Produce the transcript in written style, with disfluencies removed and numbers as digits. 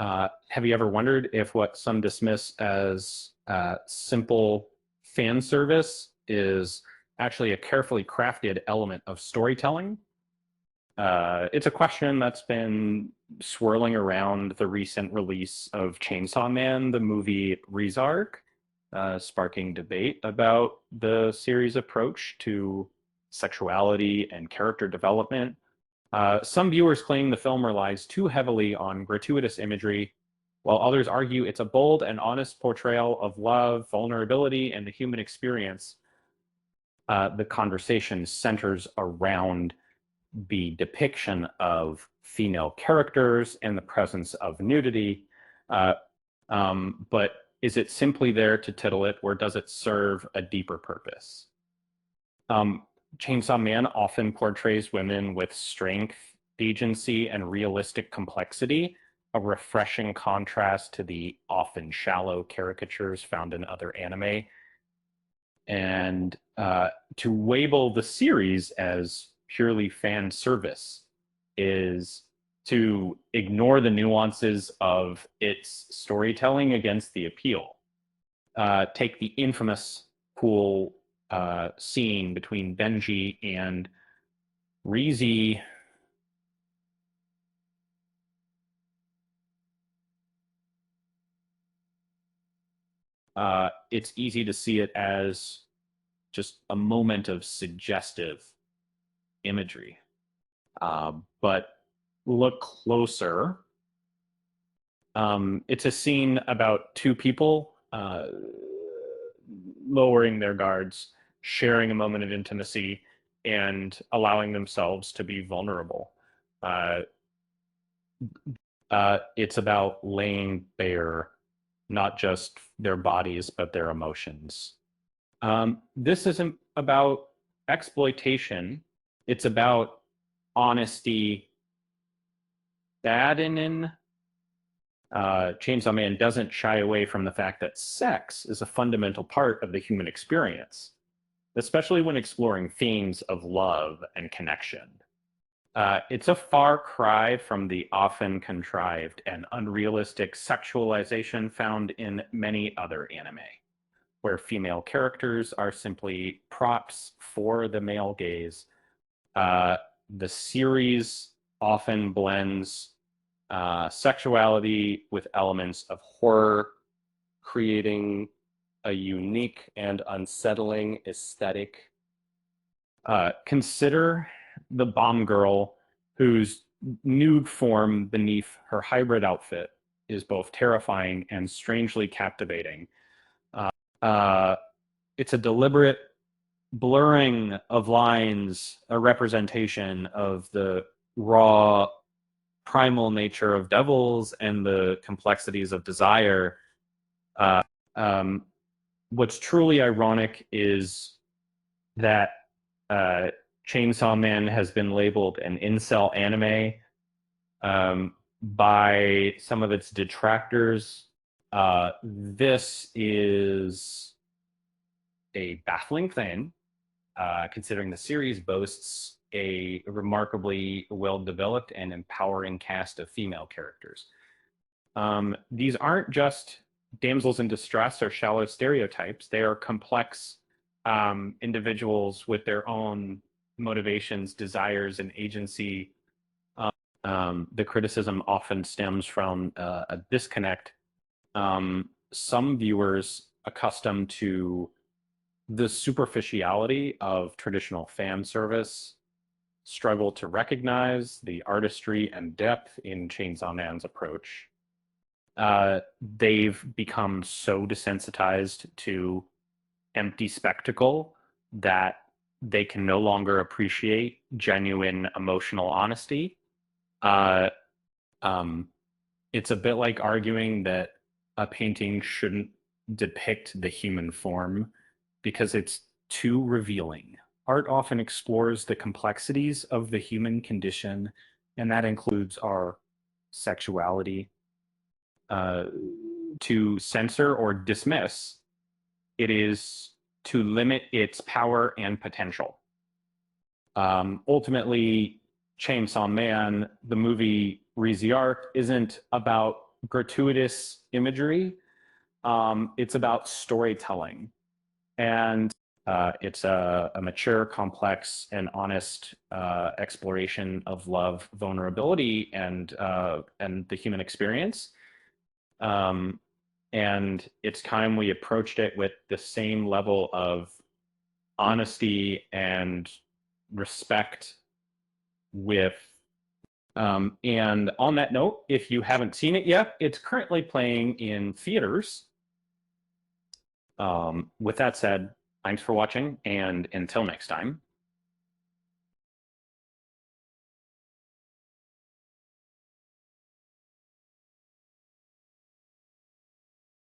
Have you ever wondered if what some dismiss as simple fan service is actually a carefully crafted element of storytelling? It's a question that's been swirling around the recent release of Chainsaw Man, the movie Reze Arc, sparking debate about the series' approach to sexuality and character development. Some viewers claim the film relies too heavily on gratuitous imagery, while others argue it's a bold and honest portrayal of love, vulnerability, and the human experience. The conversation centers around the depiction of female characters and the presence of nudity. Uh, but is it simply there to tittle it, or does it serve a deeper purpose? Um, Chainsaw Man often portrays women with strength, agency, and realistic complexity, a refreshing contrast to the often shallow caricatures found in other anime. And to label the series as purely fan service is to ignore the nuances of its storytelling against the appeal. Take the infamous pool scene between Benji and Reze. It's easy to see it as just a moment of suggestive imagery. But look closer. It's a scene about two people lowering their guards, sharing a moment of intimacy, and allowing themselves to be vulnerable. Uh, it's about laying bare not just their bodies, but their emotions. This isn't about exploitation. It's about honesty. Badinen, Chainsaw Man doesn't shy away from the fact that sex is a fundamental part of the human experience, especially when exploring themes of love and connection. It's a far cry from the often contrived and unrealistic sexualization found in many other anime, where female characters are simply props for the male gaze. The series often blends sexuality with elements of horror, creating a unique and unsettling aesthetic. Consider the bomb girl whose nude form beneath her hybrid outfit is both terrifying and strangely captivating. Uh, it's a deliberate blurring of lines, a representation of the raw primal nature of devils and the complexities of desire. Uh, um, what's truly ironic is that uh, Chainsaw Man has been labeled an incel anime by some of its detractors. This is a baffling thing, considering the series boasts a remarkably well-developed and empowering cast of female characters. These aren't just damsels in distress or shallow stereotypes. They are complex individuals with their own motivations, desires, and agency. The criticism often stems from a disconnect. Some viewers accustomed to the superficiality of traditional fan service struggle to recognize the artistry and depth in Chainsaw Man's approach. They've become so desensitized to empty spectacle that they can no longer appreciate genuine emotional honesty. Uh, um, it's a bit like arguing that a painting shouldn't depict the human form because it's too revealing. Art often explores the complexities of the human condition, and that includes our sexuality. Uh, to censor or dismiss, it is to limit its power and potential. Ultimately, Chainsaw Man, the movie Reze Arc, isn't about gratuitous imagery. It's about storytelling, and it's a mature, complex, and honest exploration of love, vulnerability, and the human experience. Um, and it's time we approached it with the same level of honesty and respect with. And on that note, if you haven't seen it yet, it's currently playing in theaters. With that said, thanks for watching, and until next time.